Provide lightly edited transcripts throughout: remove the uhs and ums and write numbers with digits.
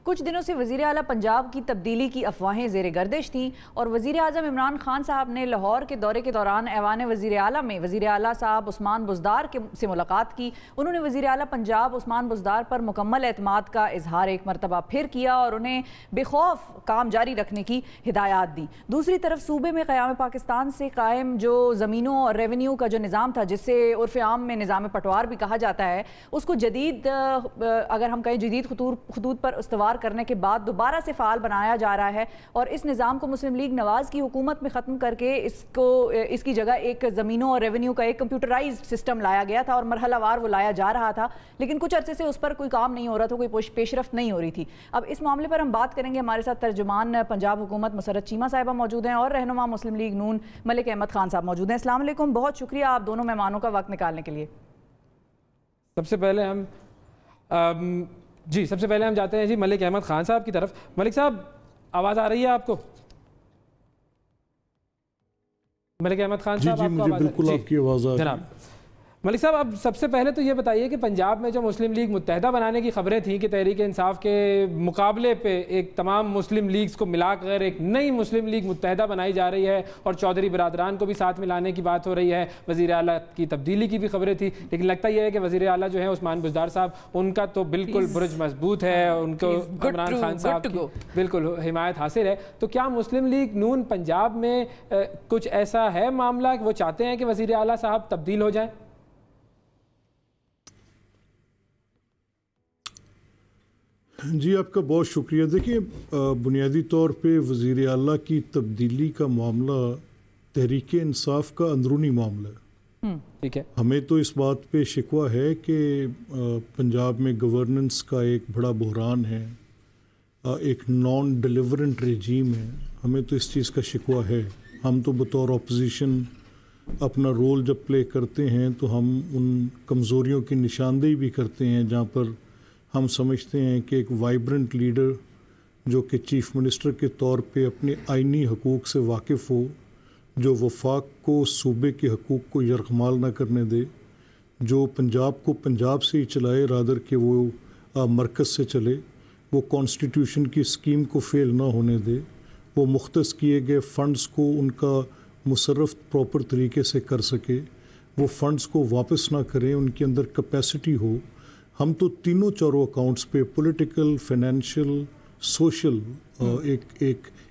کچھ دنوں سے وزیر اعلیٰ پنجاب کی تبدیلی کی افواہیں زیر گردش تھیں اور وزیر اعظم عمران خان صاحب نے لاہور کے دورے کے دوران ایوان وزیر اعلیٰ میں وزیر اعلیٰ صاحب عثمان بزدار سے ملاقات کی. انہوں نے وزیر اعلیٰ پنجاب عثمان بزدار پر مکمل اعتماد کا اظہار ایک مرتبہ پھر کیا اور انہیں بے خوف کام جاری رکھنے کی ہدایات دی. دوسری طرف صوبے میں قیام پاکستان سے قائم جو زمینوں اور ریونیو کا جو نظام تھا، جس سے عرف عام میں نظام پٹوار بھی کہا جاتا ہے، اس کو جدید اگر ہم کہیں جدید خطوط پر استوار کرنے کے بعد دوبارہ سے فعال بنایا جا رہا ہے اور اس نظام کو مسلم لیگ نواز کی حکومت میں ختم کر کے اس کی جگہ ایک زمینوں اور ریونیو کا ایک کمپیوٹرائزڈ سسٹم لایا گیا تھا اور مرحلہ وار وہ لایا جا رہا تھا، لیکن کچھ عرصے سے اس پر کوئی کام نہیں ہو رہا تھا، کوئی پیش رفت نہیں ہو رہی تھی. اب اس معاملے پر ہم بات کریں گے. ہمارے ساتھ ترجمان پنجاب حکومت مسرت چیمہ صاحبہ موجود ہیں اور رہنما مسلم لیگ نون ملک احمد خان صاحب موجود ہیں. السلام علیکم، بہت شکریہ آپ دونوں مہمانوں کا وقت نکالنے کے لیے. سب سے پہلے ہم جاتے ہیں ملک احمد خان صاحب کی طرف. ملک صاحب، آواز آ رہی ہے آپ کو؟ ملک احمد خان صاحب آپ کو آواز بالکل آپ کی آواز آ رہی ہے جناب. ملک صاحب، اب سب سے پہلے تو یہ بتائیے کہ پنجاب میں جو مسلم لیگ متحدہ بنانے کی خبریں تھیں کہ تحریک انصاف کے مقابلے پہ ایک تمام مسلم لیگز کو ملا کر ایک نئی مسلم لیگ متحدہ بنائی جا رہی ہے اور چودھری برادران کو بھی ساتھ ملانے کی بات ہو رہی ہے، وزیر اعلیٰ کی تبدیلی کی بھی خبریں تھیں، لیکن لگتا یہ ہے کہ وزیر اعلیٰ جو ہیں عثمان بزدار صاحب، ان کا تو بالکل برج مضبوط ہے، ان کو عمران خان صاحب کی بالکل حمایت حاصل ہے. تو کیا مسلم لیگ نون پنجاب میں کچھ ایسا ہے معاملہ کہ وہ چاہتے ہیں کہ وزیر اعلیٰ صاحب تبدیل ہو جائیں؟ جی، آپ کا بہت شکریہ. دیکھیں، بنیادی طور پہ وزیر اعلیٰ کی تبدیلی کا معاملہ تحریک انصاف کا اندرونی معاملہ ہے. ٹھیک ہے، ہمیں تو اس بات پہ شکوہ ہے کہ پنجاب میں گورننس کا ایک بڑا بحران ہے، ایک نان ڈیلیورنٹ ریجیم ہے. ہمیں تو اس چیز کا شکوہ ہے. ہم تو بطور اپوزیشن اپنا رول جب پلے کرتے ہیں تو ہم ان کمزوریوں کی نشاندہی بھی کرتے ہیں جہاں پر ہم سمجھتے ہیں کہ ایک وائبرنٹ لیڈر جو کہ چیف منسٹر کے طور پہ اپنے آئینی حقوق سے واقف ہو، جو وفاق کو صوبے کے حقوق کو یرغمال نہ کرنے دے، جو پنجاب کو پنجاب سے ہی چلائے رادر کہ وہ مرکز سے چلے، وہ کانسٹیٹیوشن کی اسکیم کو فیل نہ ہونے دے، وہ مختص کیے گئے فنڈز کو ان کا مصرف پراپر طریقے سے کر سکے، وہ فنڈز کو واپس نہ کریں، ان کے اندر کیپیسٹی ہو. ہم تو تینوں چاروں اکاؤنٹس پہ پولیٹیکل، فائنینشیل، سوشل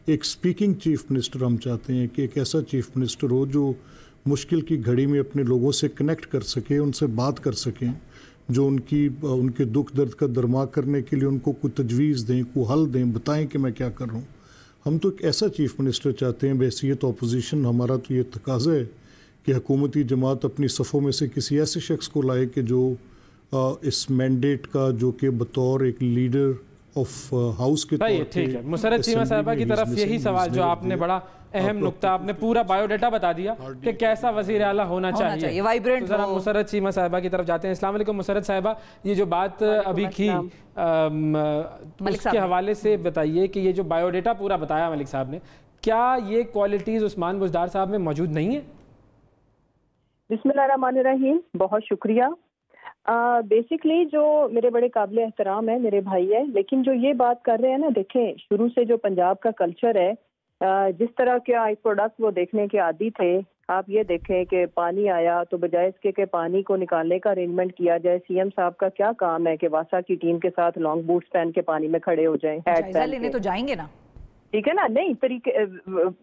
ایک سپیکنگ چیف منسٹر ہم چاہتے ہیں کہ ایک ایسا چیف منسٹر ہو جو مشکل کی گھڑی میں اپنے لوگوں سے کنیکٹ کر سکے، ان سے بات کر سکیں، جو ان کے دکھ درد کا درما کرنے کے لیے ان کو کوئی تجویز دیں، کوئی حل دیں، بتائیں کہ میں کیا کر رہا ہوں. ہم تو ایک ایسا چیف منسٹر چاہتے ہیں. بحیثیت اپوزیشن ہمارا تو یہ تقاضا ہے کہ حکومتی جماعت اپنی صفوں میں سے کسی ایسے شخص کو لائے کہ جو اس مینڈیٹ کا، جو کہ بطور ایک لیڈر آف ہاؤس کے طور پہ. ٹھیک ہے، مسرت چیمہ صاحبہ کی طرف یہی سوال جو آپ نے بڑا اہم نقطہ، آپ نے پورا بایو ڈیٹا بتا دیا کہ کیسا وزیر اعلیٰ ہونا چاہیے. وائبرنٹ. ذرا مسرت چیمہ صاحبہ کی طرف جاتے ہیں. السلام علیکم مسرت صاحبہ، یہ جو بات ابھی کی اس کے حوالے سے بتائیے کہ یہ جو بایو ڈیٹا پورا بتایا ملک صاحب نے، کیا یہ کوالٹیز عثمان بزدار صاحب میں موجود نہیں ہیں؟ بسم اللہ الرحمن الرحیم. بہت شکریہ. بیسکلی جو میرے بڑے قابل احترام ہیں، میرے بھائی ہیں، لیکن جو یہ بات کر رہے ہیں نا، دیکھیں شروع سے جو پنجاب کا کلچر ہے، جس طرح کے آئی پروڈکٹ وہ دیکھنے کے عادی تھے. آپ یہ دیکھیں کہ پانی آیا تو بجائے اس کے کہ پانی کو نکالنے کا ارینجمنٹ کیا جائے، سی ایم صاحب کا کیا کام ہے کہ واسا کی ٹیم کے ساتھ لانگ بوٹس پہن کے پانی میں کھڑے ہو جائیں. جائزہ لینے تو جائیں گے نا، ٹھیک ہے نا. نہیں طریقے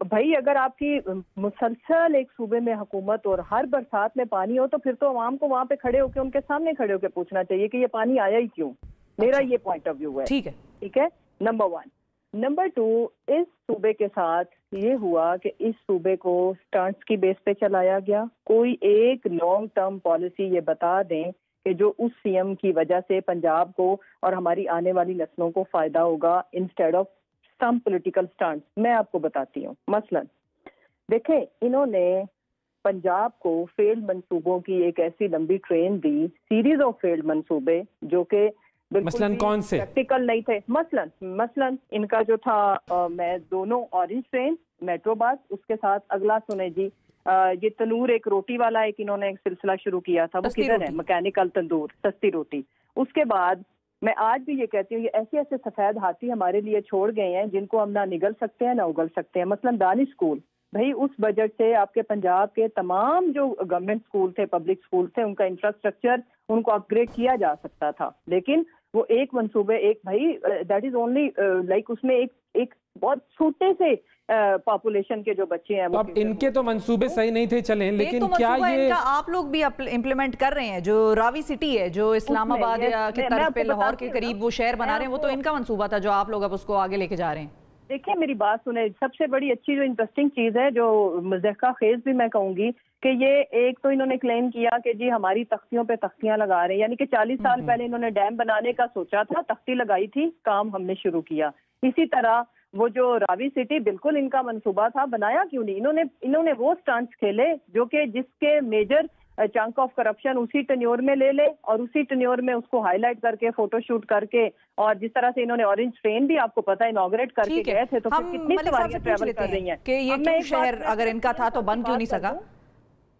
بھائی، اگر آپ کی مسلسل ایک صوبے میں حکومت اور ہر برسات میں پانی ہو تو پھر تو عوام کو وہاں پہ کھڑے ہو کے ان کے سامنے کھڑے ہو کے پوچھنا چاہیے کہ یہ پانی آیا ہی کیوں. میرا یہ پوائنٹ آف ویو ہے. ٹھیک ہے، نمبر 1. نمبر 2، اس صوبے کے ساتھ یہ ہوا کہ اس صوبے کو سٹانٹس کی بیس پہ چلایا گیا. کوئی ایک لانگ ٹرم پالیسی یہ بتا دیں کہ جو اس سی ایم کی وجہ سے پنجاب کو اور ہماری آنے والی نسلوں کو فائدہ ہوگا انسٹیڈ آف سم پولیٹیکل سٹانٹس. میں آپ کو بتاتی ہوں. مثلا دیکھیں، انہوں نے پنجاب کو فیلڈ منصوبوں کی ایک ایسی لمبی train the, series of field منصوبے جو کہ مثلاً کون سے پریکٹیکل نہیں تھے. مثلا ان کا جو تھا میں دونوں اورنج ٹرین، میٹرو بس، اس کے ساتھ اگلا سنیں جی یہ تنور ایک روٹی والا ایک انہوں نے ایک سلسلہ شروع کیا تھا. وہ کدھر ہے؟ مکینیکل تندور، سستی روٹی. اس کے بعد میں آج بھی یہ کہتی ہوں، یہ ایسے ایسے سفید ہاتھی ہمارے لیے چھوڑ گئے ہیں جن کو ہم نہ نگل سکتے ہیں نہ اگل سکتے ہیں. مثلا دانش اسکول، بھائی اس بجٹ سے آپ کے پنجاب کے تمام جو گورنمنٹ اسکول تھے، پبلک اسکول تھے، ان کا انفراسٹرکچر ان کو اپ گریڈ کیا جا سکتا تھا، لیکن وہ ایک منصوبے بھائی دیٹ از اونلی لائک اس میں ایک بہت چھوٹے سے پاپولیشن کے جو بچے ہیں. اب ان کے تو منصوبے صحیح نہیں تھے چلیں، لیکن کیا یہ آپ لوگ بھی امپلیمنٹ کر رہے ہیں؟ جو راوی سٹی ہے جو اسلام آباد کے طرز پہ لاہور کے قریب وہ شہر بنا رہے ہیں، وہ تو ان کا منصوبہ تھا جو آپ لوگ اب اس کو آگے لے کے جا رہے ہیں. دیکھیں میری بات سنیں، سب سے بڑی اچھی جو انٹرسٹنگ چیز ہے، جو مضحکہ خیز بھی میں کہوں گی، کہ یہ ایک تو انہوں نے کلیم کیا کہ جی ہماری تختیوں پہ تختیاں لگا رہے ہیں، یعنی کہ 40 سال پہلے انہوں نے ڈیم بنانے کا سوچا تھا، تختی لگائی تھی، کام ہم نے شروع کیا. اسی طرح وہ جو راوی سٹی بالکل ان کا منصوبہ تھا، بنایا کیوں نہیں انہوں نے وہ سٹانٹس کھیلے جو کہ جس کے میجر چنک آف کرپشن اسی ٹینیور میں لے لے اور اسی ٹینیور میں اس کو ہائی لائٹ کر کے فوٹو شوٹ کر کے، اور جس طرح سے انہوں نے اورنج ٹرین بھی آپ کو پتا ہے انوگریٹ کر کے گئے تھے، تو پھر کتنی سواریاں ٹریول کر رہی ہیں کہ یہ کیوں شہر اگر ان کا تھا تو بن کیوں نہیں سکا؟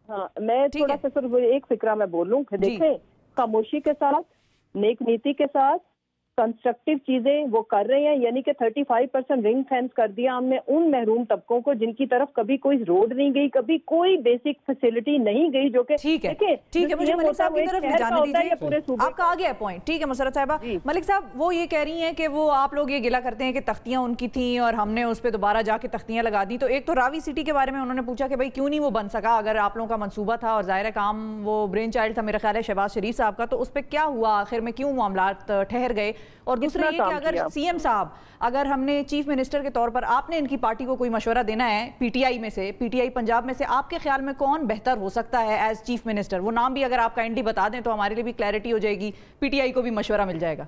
ہاں میں تھوڑا سا صرف ایک فکرہ میں بولوں کہ دیکھیں خاموشی کے ساتھ، نیک نیتی کے ساتھ، کنسٹرکٹیو چیزیں وہ کر رہے ہیں، یعنی کہ 35% رنگ فینس کر دیا ہم نے ان محروم طبقوں کو جن کی طرف کبھی کوئی روڈ نہیں گئی، کبھی کوئی بیسک فیسلٹی نہیں گئی، جو کہ ٹھیک ہے مجھے ملک صاحب کی طرف جانے دیجیے، آپ کا آگیا ہے پوائنٹ. ٹھیک ہے مسرت صاحبہ. ملک صاحب وہ یہ کہہ رہی ہیں کہ وہ آپ لوگ یہ گلہ کرتے ہیں کہ تختیاں ان کی تھیں اور ہم نے اس پہ دوبارہ جا کے تختیاں لگا دی. تو ایک تو راوی سٹی کے بارے میں انہوں نے پوچھا کہ بھائی کیوں نہیں وہ بن سکا اگر آپ لوگوں کا منصوبہ تھا اور ظاہر کام وہ برین چائلڈ تھا میرا خیال ہے شہباز شریف صاحب کا، تو اس پہ کیا ہوا آخر میں، کیوں معاملات ٹھہر گئے؟ اور دوسرا یہ کہ اگر سی ایم صاحب، اگر ہم نے چیف منسٹر کے طور پر آپ نے ان کی پارٹی کو کوئی مشورہ دینا ہے پی ٹی آئی میں سے، پی ٹی آئی پنجاب میں سے، آپ کے خیال میں کون بہتر ہو سکتا ہے ایز چیف منسٹر؟ وہ نام بھی اگر آپ کائنڈلی بتا دیں تو ہمارے لیے بھی کلیئرٹی ہو جائے گی، پی ٹی آئی کو بھی مشورہ مل جائے گا.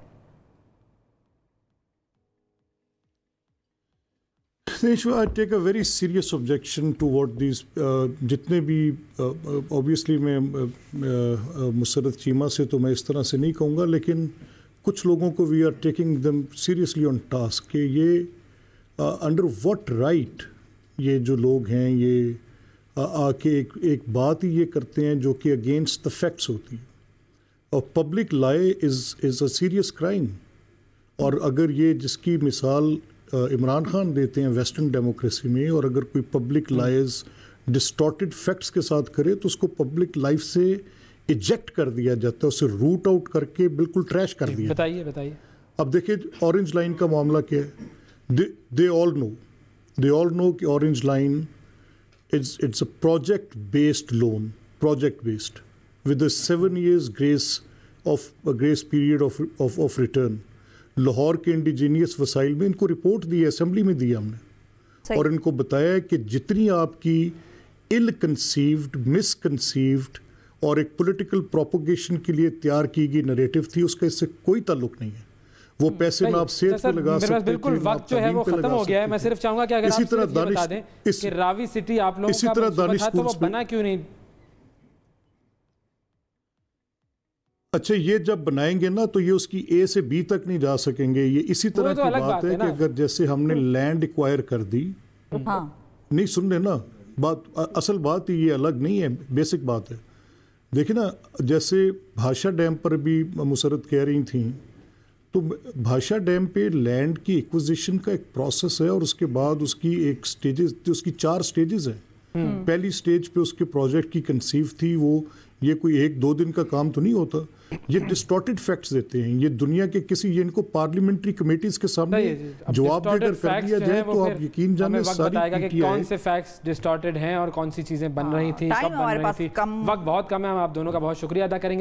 I take a very serious objection to what these جتنے بھی obviously میں مسرت چیمہ سے تو میں اس طرح سے نہیں کہوں گا، لیکن کچھ لوگوں کو we are taking them seriously on task کہ یہ under what right یہ جو لوگ ہیں یہ آ کے ایک بات ہی یہ کرتے ہیں جو کہ اگینسٹ دا فیکٹس ہوتی ہے، اور پبلک لائی از اے سیریس کرائم. اور اگر یہ جس کی مثال عمران خان دیتے ہیں ویسٹرن ڈیموکریسی میں، اور اگر کوئی پبلک لائز ڈسٹارٹیڈ فیکٹس کے ساتھ کرے تو اس کو پبلک لائف سے ایجیکٹ کر دیا جاتا ہے، اسے روٹ آؤٹ کر کے بالکل ٹریش کر دیا. بتائیے. اب دیکھیں اورنج لائن کا معاملہ کیا ہے. دے آل نو کہ Orange Line it's a project based loan, project based with a 7 years grace period of return. Lahore کے انڈیجینیس وسائل میں ان کو رپورٹ دی، اسمبلی میں دی ہم نے، اور ان کو بتایا کہ جتنی آپ کی ill conceived مس کنسیوڈ اور ایک پولیٹیکل پروپوگیشن کے لیے تیار کی گئی نریٹو تھی، اس کا اس سے کوئی تعلق نہیں ہے. وہ پیسے نہ آپ صحت پہ لگا سکتے تھے، بالکل وقت جو ہے وہ ختم ہو گیا ہے. میں صرف چاہوں گا کہ اگر آپ صرف یہ بتا دیں کہ راوی سٹی آپ لوگوں کا منصوبہ تھا تو وہ بنا کیوں نہیں؟ اچھا یہ جب بنائیں گے نا تو یہ اس کی اے سے بی تک نہیں جا سکیں گے. یہ اسی طرح کی بات ہے کہ اگر جیسے ہم نے لینڈ ایکوائر کر دی، نہیں سن رہے نا بات، اصل بات یہ الگ نہیں ہے، بیسک بات ہے. دیکھیں نا جیسے بھاشا ڈیم پر بھی مسرت کہہ رہی تھیں، تو بھاشا ڈیم پہ لینڈ کی ایکوزیشن کا ایک پروسیس ہے، اور اس کے بعد اس کی ایک سٹیجز، اس کی 4 سٹیجز ہیں. پہلی سٹیج پہ اس کے پروجیکٹ کی کنسیو تھی، وہ یہ کوئی 1-2 دن کا کام تو نہیں ہوتا. یہ ڈسٹورٹڈ فیکٹس دیتے ہیں، یہ دنیا کے کسی، یہ ان کو پارلیمنٹری کمیٹیز کے سامنے جواب دے کر کر دیا جائے تو آپ یقین جانیں ساری کہ کون سے فیکٹس ڈسٹورٹڈ ہیں اور کون سی چیزیں بن رہی تھیں، کب بن رہی تھی. وقت بہت کم ہے، ہم آپ دونوں کا بہت شکریہ ادا کریں گے.